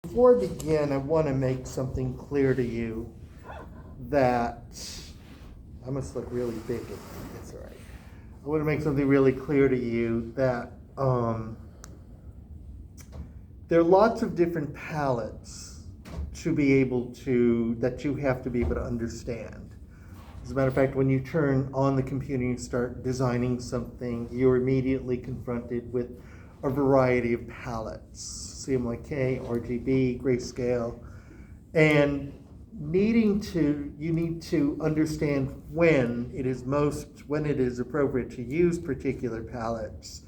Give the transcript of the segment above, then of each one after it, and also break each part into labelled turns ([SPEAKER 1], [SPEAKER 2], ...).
[SPEAKER 1] Before I begin, I want to make something clear to you that I must look really big. It's all right. I want to make something really clear to you that there are lots of different palettes to be able to, that you have to be able to understand. As a matter of fact, when you turn on the computer and start designing something, you're immediately confronted with a variety of palettes, CMYK, RGB, grayscale, and you need to understand when it is appropriate to use particular palettes,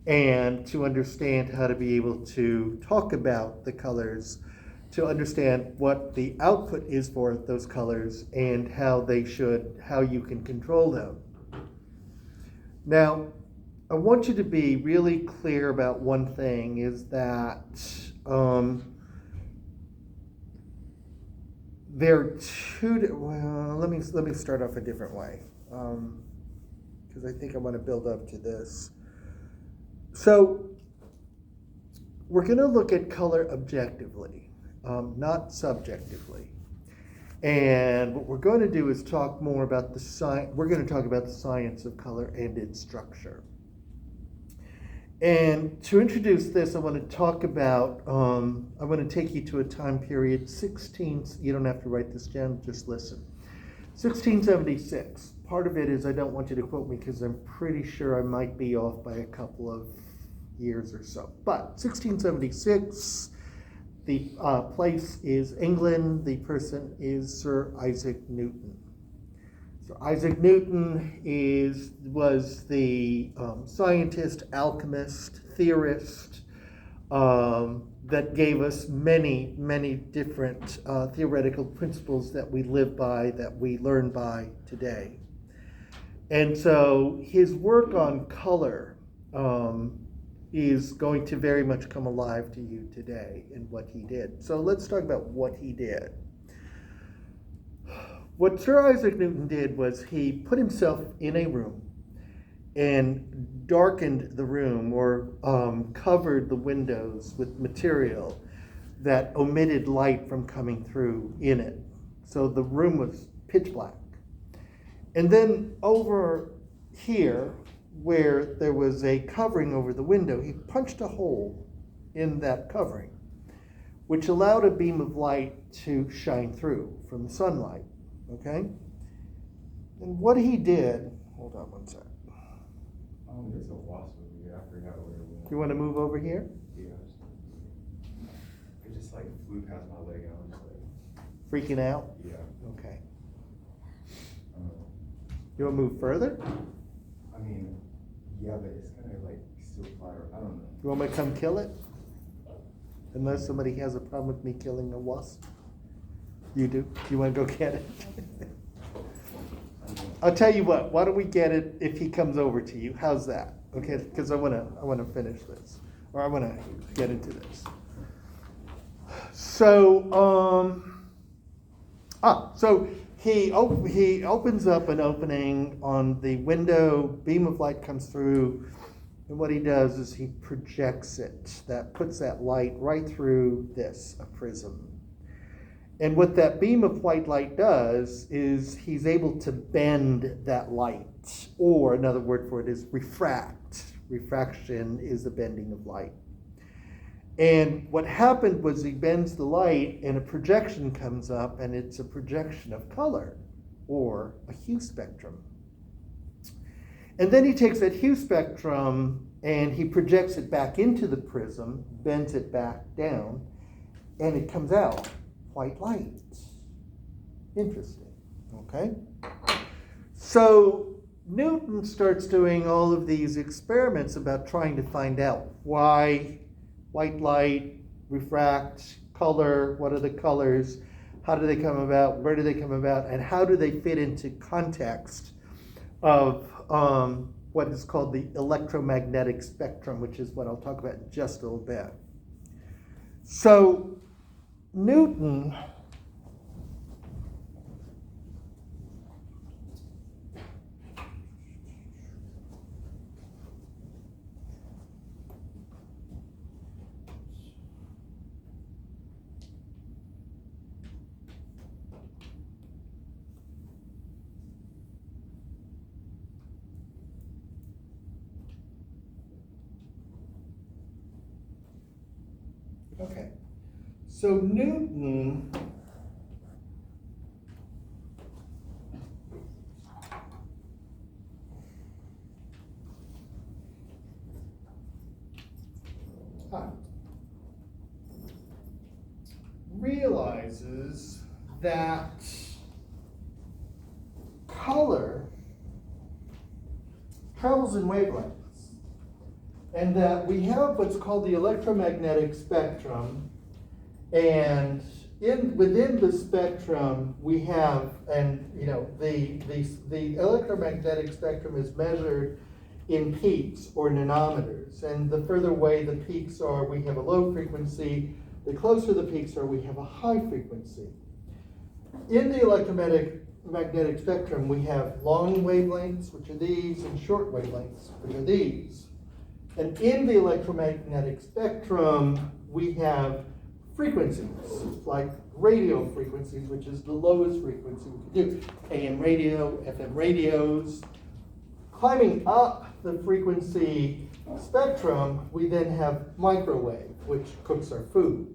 [SPEAKER 1] and to understand how to be able to talk about the colors, to understand what the output is for those colors and how you can control them. Now, I want you to be really clear about one thing, is that there are let me start off a different way, because I think I want to build up to this. So we're going to look at color objectively, not subjectively. And what we're going to do is talk more about we're going to talk about the science of color and its structure. And to introduce this, I want to talk about, I want to take you to a time period, you don't have to write this down, just listen. 1676. Part of it is, I don't want you to quote me because I'm pretty sure I might be off by a couple of years or so. But 1676, the place is England, the person is Sir Isaac Newton. So Isaac Newton was the scientist, alchemist, theorist that gave us many, many different theoretical principles that we live by, that we learn by today. And so his work on color is going to very much come alive to you today in what he did. So let's talk about what he did. What Sir Isaac Newton did was he put himself in a room and darkened the room, or covered the windows with material that omitted light from coming through in it. So the room was pitch black. And then over here, where there was a covering over the window, he punched a hole in that covering, which allowed a beam of light to shine through from the sunlight. Okay? And what he did, hold on one sec.
[SPEAKER 2] There's a wasp over here. I forgot where it went.
[SPEAKER 1] You want to move over here?
[SPEAKER 2] Yeah. It just like flew past my leg. I was like,
[SPEAKER 1] Freaking out?
[SPEAKER 2] yeah.
[SPEAKER 1] Okay. You want to move further?
[SPEAKER 2] I mean, yeah, but it's kind of like still fire. I don't know.
[SPEAKER 1] You want me to come kill it? Unless somebody has a problem with me killing a wasp. You do? You want to go get it? I'll tell you what. Why don't we get it if he comes over to you? How's that? Okay, because I want to finish this, or I want to get into this. So he opens up an opening on the window. Beam of light comes through, and what he does is he projects it. That puts that light right through a prism. And what that beam of white light does is he's able to bend that light, or another word for it is refract. Refraction is the bending of light. And what happened was he bends the light and a projection comes up, and it's a projection of color, or a hue spectrum. And then he takes that hue spectrum and he projects it back into the prism, bends it back down, and it comes out white light. Interesting, okay? So Newton starts doing all of these experiments about trying to find out why white light, refract, color, what are the colors, how do they come about, where do they come about, and how do they fit into context of what is called the electromagnetic spectrum, which is what I'll talk about in just a little bit. So Newton Okay. So Newton realizes that color travels in wavelengths, and that we have what's called the electromagnetic spectrum, and within the spectrum we have, and the electromagnetic spectrum is measured in peaks or nanometers, and the further away the peaks are, we have a low frequency. The closer the peaks are, we have a high frequency. In the electromagnetic spectrum, we have long wavelengths, which are these, and short wavelengths, which are these. And in the electromagnetic spectrum, we have frequencies, like radio frequencies, which is the lowest frequency we can do. AM radio, FM radios. Climbing up the frequency spectrum, we then have microwave, which cooks our food.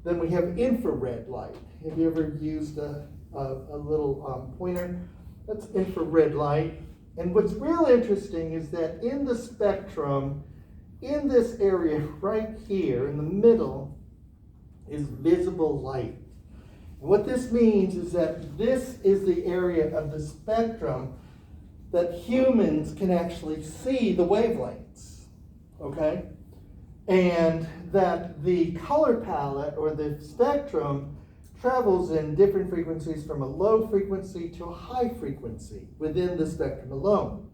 [SPEAKER 1] Then we have infrared light. Have you ever used a little pointer? That's infrared light. And what's really interesting is that in the spectrum, in this area right here in the middle, is visible light. And what this means is that this is the area of the spectrum that humans can actually see the wavelengths, okay? And that the color palette or the spectrum travels in different frequencies from a low frequency to a high frequency within the spectrum alone.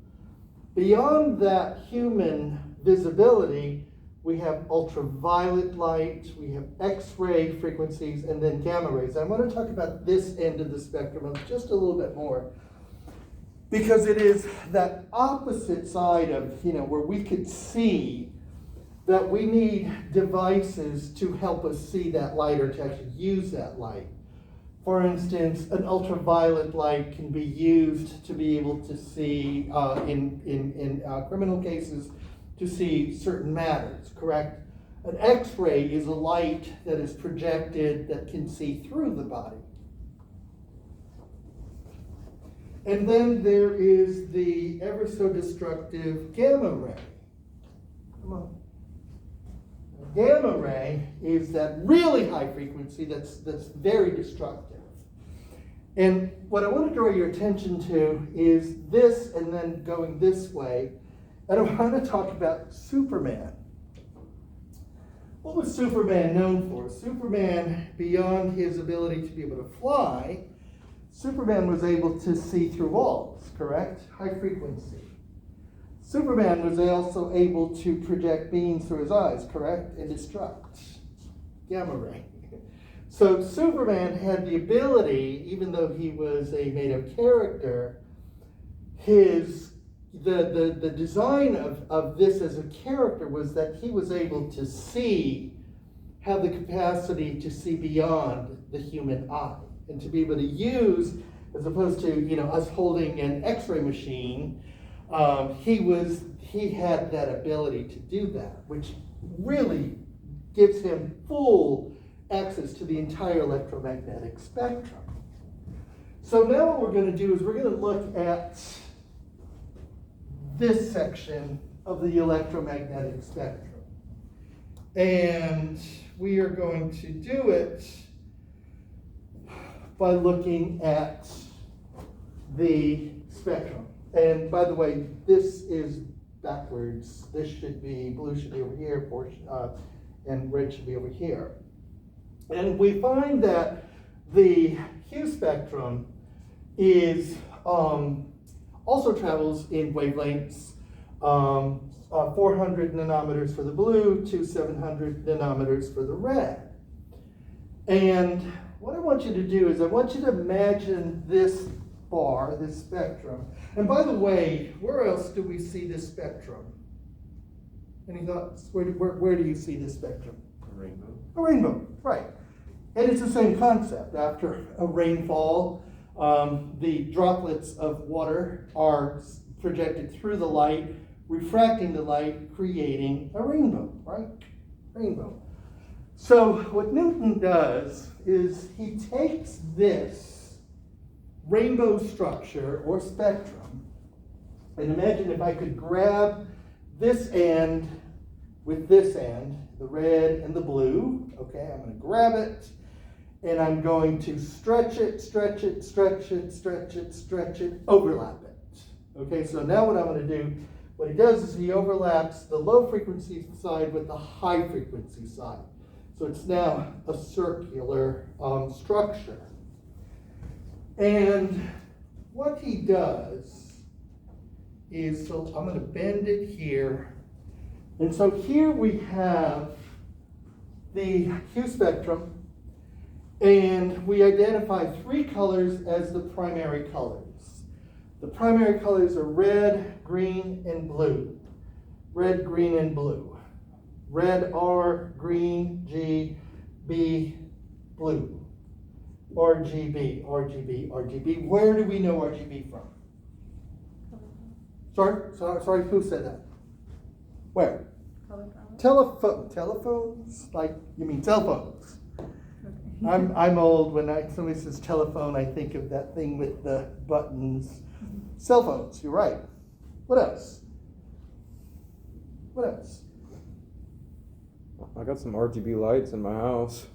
[SPEAKER 1] Beyond that human visibility, we have ultraviolet light, we have X-ray frequencies, and then gamma rays. I want to talk about this end of the spectrum just a little bit more, because it is that opposite side of, where we could see that we need devices to help us see that light or to actually use that light. For instance, an ultraviolet light can be used to be able to see, in criminal cases, to see certain matters, correct? An X-ray is a light that is projected that can see through the body. And then there is the ever so destructive gamma ray. Come on. Gamma ray is that really high frequency that's very destructive. And what I want to draw your attention to is this, and then going this way. And I want to talk about Superman. What was Superman known for? Superman, beyond his ability to be able to fly, Superman was able to see through walls, correct? High frequency. Superman was also able to project beams through his eyes, correct? And destruct. Gamma ray. So Superman had the ability, even though he was a made-up character, the design of this as a character was that he was able to have the capacity to see beyond the human eye, and to be able to use, as opposed to us holding an X-ray machine, he had that ability to do that, which really gives him full access to the entire electromagnetic spectrum. So now what we're going to do is we're going to look at this section of the electromagnetic spectrum. And we are going to do it by looking at the spectrum. And by the way, this is backwards. This should be, blue should be over here, and red should be over here. And we find that the hue spectrum is also travels in wavelengths, 400 nanometers for the blue to 700 nanometers for the red. And what I want you to do is I want you to imagine this bar, this spectrum. And by the way, where else do we see this spectrum? Any thoughts? Where do you see this spectrum?
[SPEAKER 2] A rainbow.
[SPEAKER 1] A rainbow, right. And it's the same concept. After a rainfall, the droplets of water are projected through the light, refracting the light, creating a rainbow, right? Rainbow. So what Newton does is he takes this rainbow structure or spectrum, and imagine if I could grab this end with this end, the red and the blue. Okay, I'm going to grab it, and I'm going to stretch it, stretch it, stretch it, stretch it, stretch it, overlap it. Okay, so now what I'm going to do, what he does is he overlaps the low frequency side with the high frequency side. So it's now a circular structure. And what he does is, so I'm going to bend it here. And so here we have the Q spectrum, and we identify 3 colors as the primary colors. The primary colors are red, green, and blue. Red, green, and blue. Red R, green G, B, blue. RGB, RGB, RGB. Where do we know RGB from? Sorry, who said that? Where? Telephones? Like, you mean cell phones? Okay. I'm old. When somebody says telephone, I think of that thing with the buttons. Cell phones, you're right. What else? What else?
[SPEAKER 3] I got some RGB lights in my house.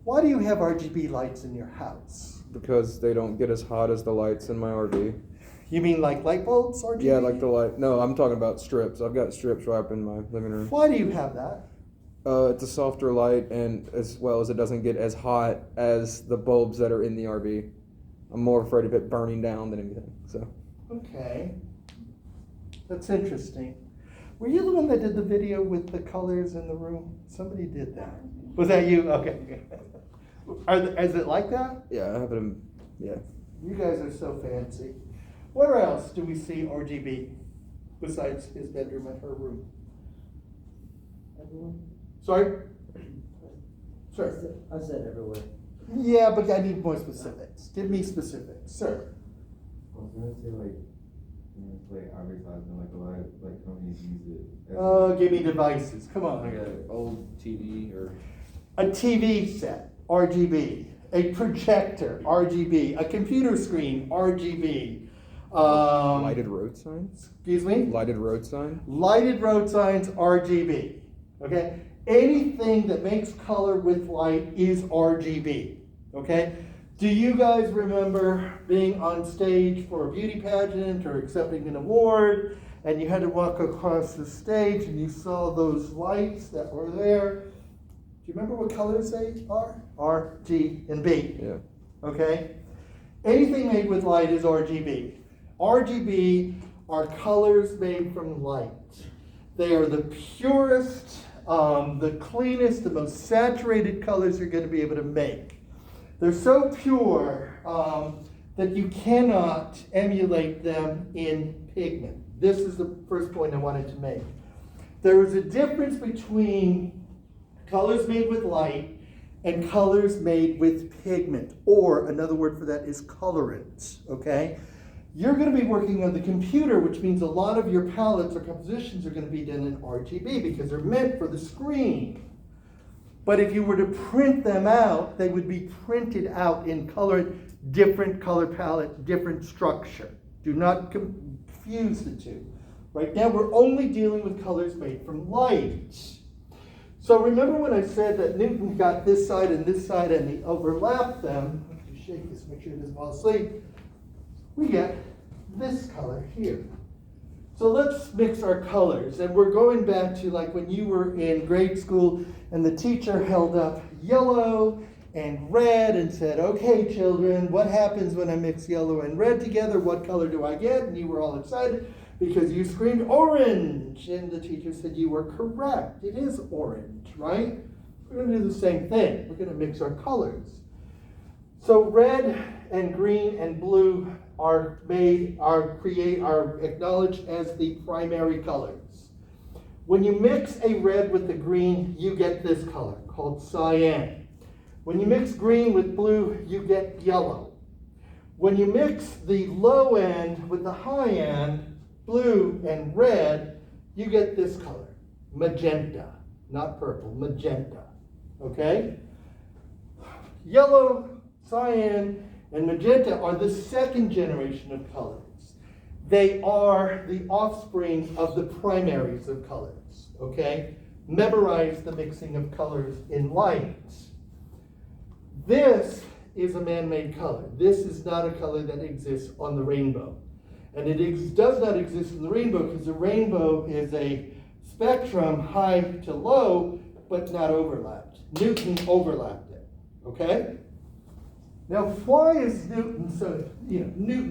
[SPEAKER 1] Why do you have RGB lights in your house?
[SPEAKER 3] Because they don't get as hot as the lights in my RV.
[SPEAKER 1] You mean like light bulbs, RGB?
[SPEAKER 3] Yeah, like the light. No, I'm talking about strips. I've got strips right up in my living room.
[SPEAKER 1] Why do you have that?
[SPEAKER 3] It's a softer light, and as well as it doesn't get as hot as the bulbs that are in the RV. I'm more afraid of it burning down than anything. So.
[SPEAKER 1] Okay. That's interesting. Were you the one that did the video with the colors in the room? Somebody did that. Was that you? Okay. Is it like that?
[SPEAKER 3] Yeah, I have it in, yeah.
[SPEAKER 1] You guys are so fancy. Where else do we see RGB besides his bedroom and her room?
[SPEAKER 4] Everyone?
[SPEAKER 1] Sorry? Sir?
[SPEAKER 4] I said everywhere.
[SPEAKER 1] Yeah, but I need more specifics. Give me specifics. Sir?
[SPEAKER 2] I was gonna say like advertisement, like a lot of like companies use it.
[SPEAKER 1] Oh, give me devices. Come on.
[SPEAKER 3] Like an old TV or...
[SPEAKER 1] A TV set, RGB. A projector, RGB. A computer screen, RGB.
[SPEAKER 3] Lighted road signs?
[SPEAKER 1] Excuse me?
[SPEAKER 3] Lighted road sign?
[SPEAKER 1] Lighted road signs, RGB. Okay? Anything that makes color with light is RGB. Okay? Do you guys remember being on stage for a beauty pageant or accepting an award, and you had to walk across the stage and you saw those lights that were there? Do you remember what colors they are? R, G, and B.
[SPEAKER 3] Yeah.
[SPEAKER 1] Okay? Anything made with light is RGB. RGB are colors made from light. They are the purest, the cleanest, the most saturated colors you're going to be able to make. They're so pure that you cannot emulate them in pigment. This is the first point I wanted to make. There is a difference between colors made with light and colors made with pigment, or another word for that is colorant, okay? You're going to be working on the computer, which means a lot of your palettes or compositions are going to be done in RGB because they're meant for the screen. But if you were to print them out, they would be printed out in color, different color palette, different structure. Do not confuse the two. Right now, we're only dealing with colors made from light. So remember when I said that Newton got this side and he overlapped them? If you shake this, make sure it doesn't fall asleep. We get this color here. So let's mix our colors. And we're going back to like when you were in grade school and the teacher held up yellow and red and said, okay, children, what happens when I mix yellow and red together? What color do I get? And you were all excited because you screamed orange. And the teacher said you were correct. It is orange, right? We're going to do the same thing. We're going to mix our colors. So red and green and blue are acknowledged as the primary colors. When you mix a red with the green, you get this color called cyan. When you mix green with blue, you get yellow. When you mix the low end with the high end, blue and red, you get this color, magenta, not purple, magenta. okay? Yellow, cyan, and magenta are the second generation of colors. They are the offspring of the primaries of colors, okay? Memorize the mixing of colors in light. This is a man-made color. This is not a color that exists on the rainbow. And it does not exist in the rainbow because the rainbow is a spectrum high to low, but not overlapped. Newton overlapped it, okay? Now, why is Newton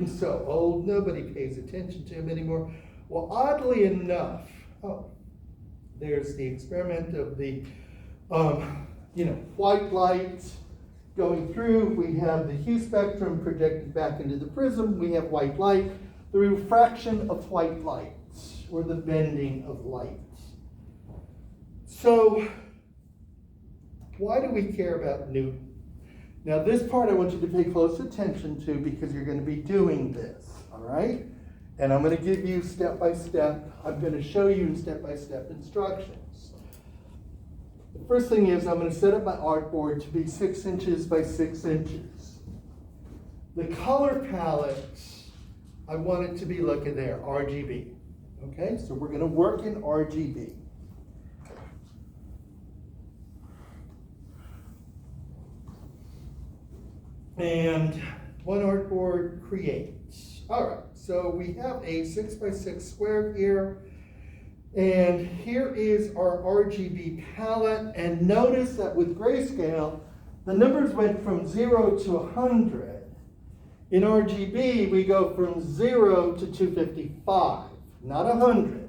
[SPEAKER 1] so old? Nobody pays attention to him anymore. Well, oddly enough, there's the experiment of the, white light going through. We have the hue spectrum projected back into the prism. We have white light, the refraction of white light, or the bending of light. So, why do we care about Newton? Now, this part I want you to pay close attention to because you're going to be doing this, all right? And I'm going to give you step by step. I'm going to show you step-by-step instructions. The first thing is I'm going to set up my artboard to be 6 inches by 6 inches. The color palette, I want it to be, look at there, RGB. Okay, so we're going to work in RGB. And one artboard creates. All right, so we have a 6 by 6 square here. And here is our RGB palette. And notice that with grayscale, the numbers went from 0 to 100. In RGB, we go from 0 to 255, not 100.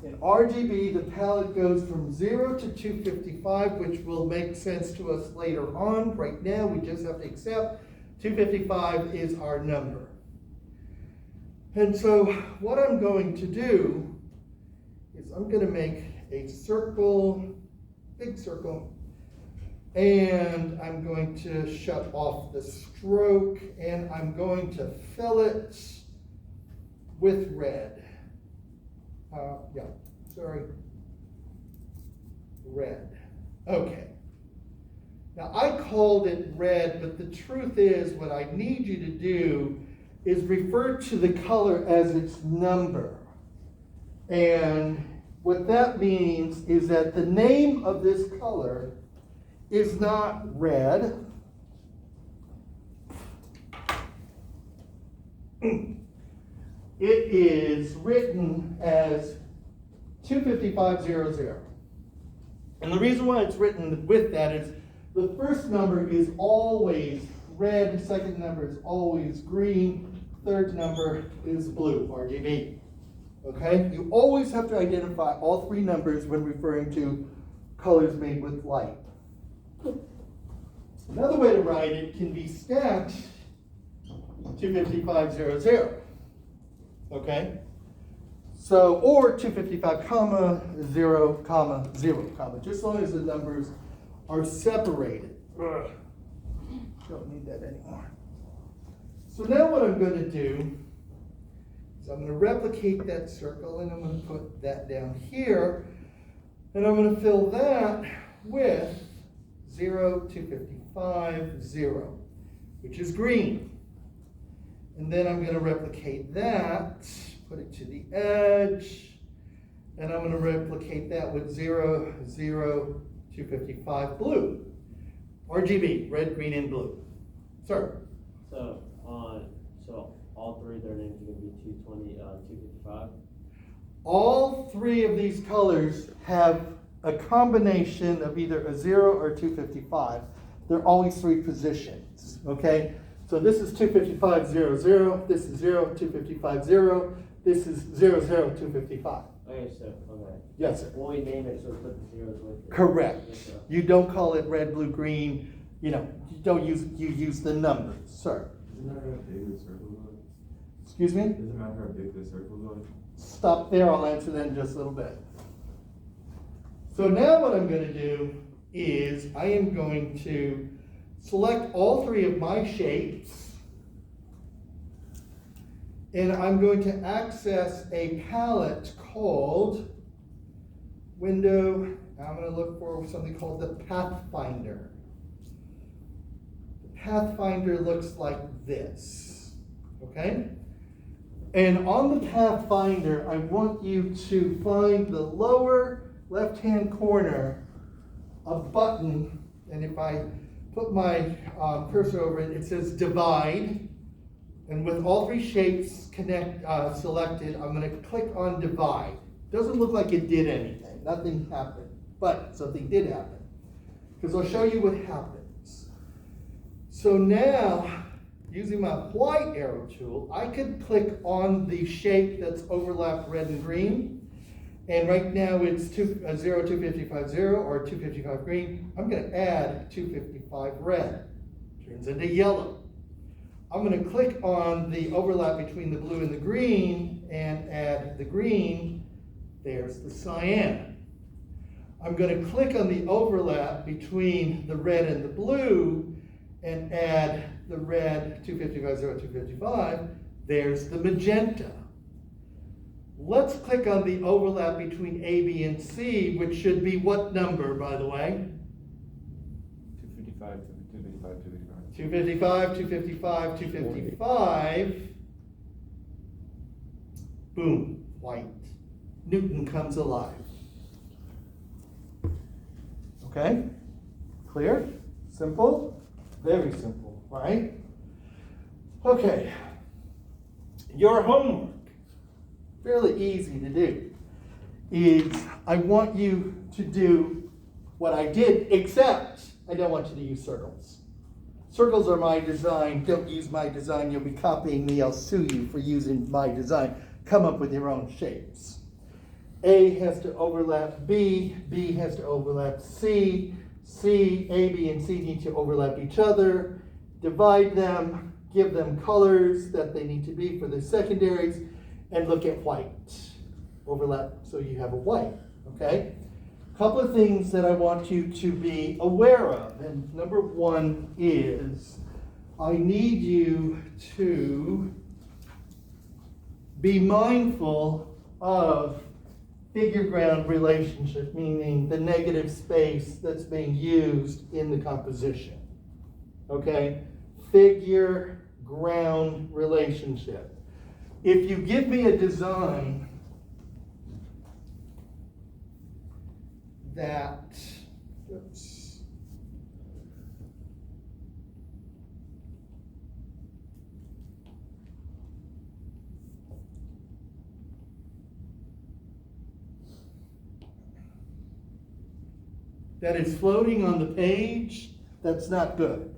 [SPEAKER 1] In RGB, the palette goes from 0 to 255, which will make sense to us later on. Right now, we just have to accept 255 is our number. And so what I'm going to do is I'm going to make a circle, big circle, and I'm going to shut off the stroke, and I'm going to fill it with red. Red. Okay. Now I called it red, but the truth is what I need you to do is refer to the color as its number. And what that means is that the name of this color is not red. It is written as 25500. And the reason why it's written with that is the first number is always red, second number is always green, third number is blue, RGB. Okay? You always have to identify all three numbers when referring to colors made with light. Another way to write it can be stacked 25500. Okay? So, or 255, comma, 0, comma, 0, comma, just as long as the numbers are separated. Ugh. Don't need that anymore. So now what I'm going to do is I'm going to replicate that circle, and I'm going to put that down here, and I'm going to fill that with 0, 255, 0, which is green. And then I'm going to replicate that, put it to the edge, and I'm going to replicate that with 0, 0, 255, blue. RGB, red, green, and blue. Sir?
[SPEAKER 4] So all three of their names are going to be 220, 255?
[SPEAKER 1] All three of these colors have a combination of either a 0 or 255. They're always three positions, okay? So this is 25500, this is 0, 255, this is 00, 255.
[SPEAKER 4] Okay.
[SPEAKER 1] Yes, sir.
[SPEAKER 4] When we name it, so we put the zeros with it.
[SPEAKER 1] Correct.
[SPEAKER 4] Yes, sir.
[SPEAKER 1] You don't call it red, blue, green, you use the numbers, sir.
[SPEAKER 2] Doesn't matter how big the circle was.
[SPEAKER 1] Excuse me?
[SPEAKER 2] Doesn't matter how big the circle was.
[SPEAKER 1] Stop there, I'll answer that in just a little bit. So now what I'm going to do is I am going to select all three of my shapes, and I'm going to access a palette called Window I'm gonna look for something called the Pathfinder. The Pathfinder looks like this, okay? And on the Pathfinder, I want you to find the lower left-hand corner, a button, and if I put my cursor over it, it says divide. And with all three shapes selected, I'm gonna click on divide. Doesn't look like it did anything, nothing happened, but something did happen. Because I'll show you what happens. So now, using my white arrow tool, I could click on the shape that's overlapped red and green. And right now it's 255 or 255 green. I'm gonna add 255 red. Turns into yellow. I'm gonna click on the overlap between the blue and the green and add the green. There's the cyan. I'm gonna click on the overlap between the red and the blue and add the red 255, 255. There's the magenta. Let's click on the overlap between A, B, and C, which should be what number, by the way?
[SPEAKER 2] 255, 255, 255.
[SPEAKER 1] 255, 255, 255. Boom, white. Newton comes alive. Okay? Clear? Simple? Very simple, right? Okay. Your homework, fairly easy to do, is I want you to do what I did, except I don't want you to use circles. Circles are my design. Don't use my design. You'll be copying me. I'll sue you for using my design. Come up with your own shapes. A has to overlap B. B has to overlap C. C, A, B, and C need to overlap each other. Divide them. Give them colors that they need to be for the secondaries. And look at white. Overlap so you have a white. Okay? Couple of things that I want you to be aware of. And number one is I need you to be mindful of figure-ground relationship, meaning the negative space that's being used in the composition. Okay? Figure-ground relationship. If you give me a design that, oops, that is floating on the page, that's not good.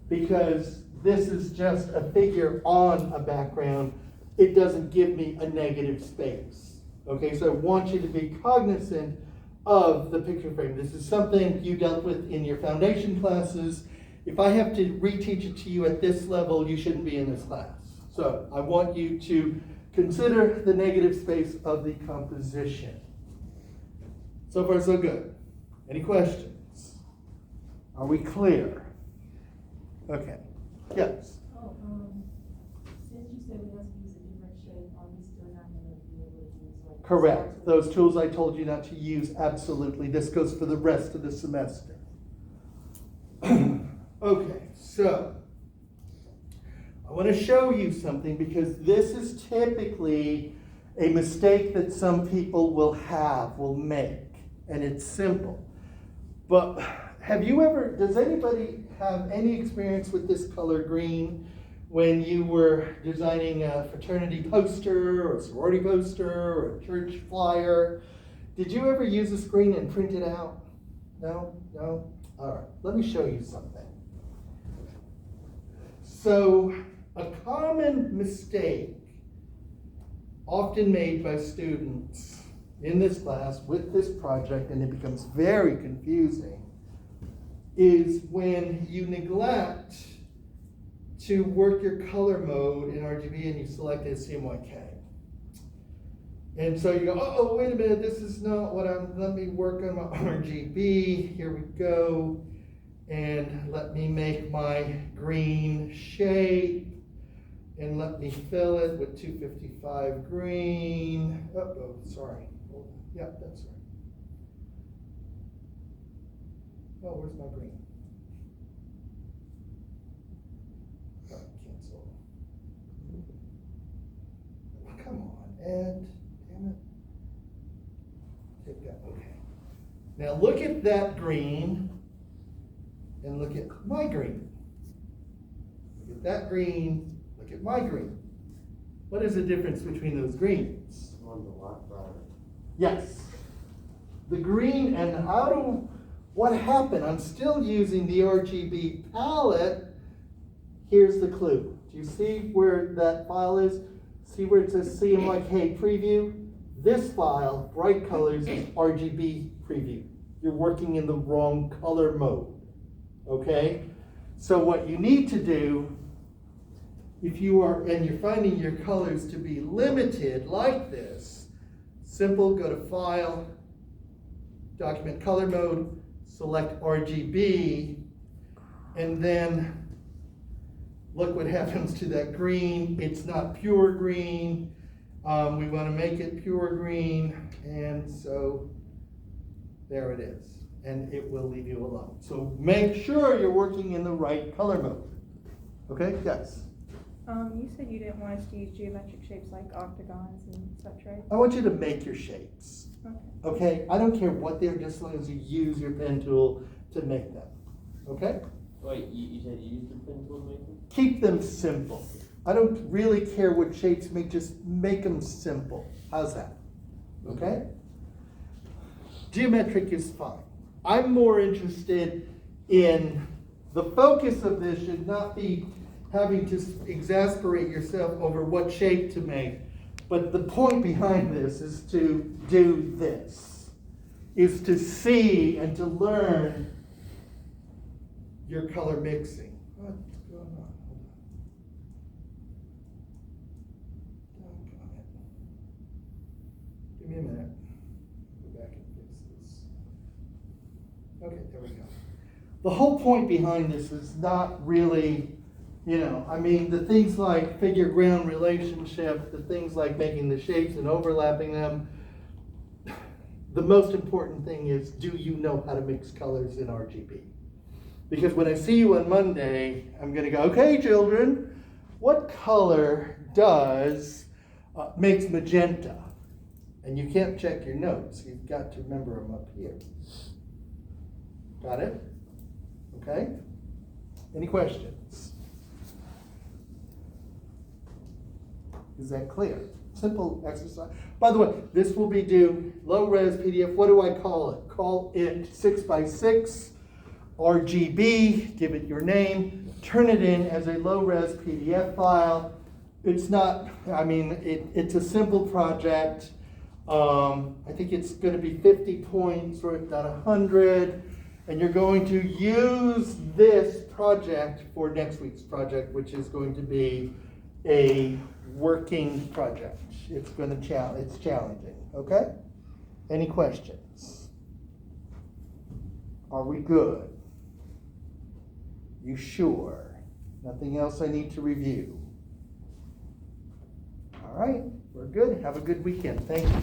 [SPEAKER 1] Because this is just a figure on a background. It doesn't give me a negative space. Okay, so I want you to be cognizant of the picture frame. This is something you dealt with in your foundation classes. If I have to reteach it to you at this level, you shouldn't be in this class. So I want you to consider the negative space of the composition. So far, so good. Any questions? Are we clear? Okay. Yes?
[SPEAKER 5] Oh, since you said we have to use a different shape, are we still not gonna be able to use like?
[SPEAKER 1] Correct. Those tools I told you not to use, absolutely. This goes for the rest of the semester. Okay, so I want to show you something because this is typically a mistake that some people will make, and it's simple. But does anybody have any experience with this color green when you were designing a fraternity poster or a sorority poster or a church flyer? Did you ever use this green and print it out? No? No? All right, let me show you something. So, a common mistake often made by students in this class with this project, and it becomes very confusing, is when you neglect to work your color mode in RGB and you select CMYK. And so you go, oh, wait a minute, this is not what let me work on my RGB. Here we go. And let me make my green shape. And let me fill it with 255 green. Oh, sorry. Yep, that's right. Oh, where's my green? Oh, cancel. Oh, come on, Ed, damn it. Take that, okay. Now look at that green and look at my green. Look at that green, look at my green. What is the difference between those greens?
[SPEAKER 4] One's a lot brighter.
[SPEAKER 1] Yes. The green and what happened? I'm still using the RGB palette. Here's the clue. Do you see where that file is? See where it says CMYK preview? This file, bright colors, is RGB preview. You're working in the wrong color mode. Okay? So what you need to do, if you are, and you're finding your colors to be limited like this, simple, go to File, Document Color Mode, select RGB, and then look what happens to that green. It's not pure green. We want to make it pure green, and so there it is. And it will leave you alone. So make sure you're working in the right color mode. Okay, yes?
[SPEAKER 6] You said you didn't want us to use geometric shapes like octagons and such, right?
[SPEAKER 1] I want you to make your shapes.
[SPEAKER 6] Okay.
[SPEAKER 1] Okay, I don't care what they're, just as long as you use your pen tool to make them. Okay?
[SPEAKER 4] Wait, you said you used the pen tool to make them?
[SPEAKER 1] Keep them simple. I don't really care what shapes make, just make them simple. How's that? Okay? Geometric is fine. I'm more interested in the focus of this should not be having to exasperate yourself over what shape to make. But the point behind this is to do this, is to see and to learn your color mixing. What's going on? Hold on. Give me a minute. Go back and fix this. Okay, there we go. The whole point behind this is not really, the things like figure-ground relationship, the things like making the shapes and overlapping them. The most important thing is, do you know how to mix colors in RGB? Because when I see you on Monday, I'm going to go, okay, children, what color makes magenta? And you can't check your notes. You've got to remember them up here. Got it? Okay? Any questions? Is that clear? Simple exercise. By the way, this will be due low-res PDF. What do I call it? Call it 6x6 RGB. Give it your name. Turn it in as a low-res PDF file. It's not, it's a simple project. I think it's going to be 50 points or not 100. And you're going to use this project for next week's project, which is going to be a working project. It's challenging, okay? Any questions? Are we good? You sure? Nothing else I need to review? All right, we're good. Have a good weekend. Thank you.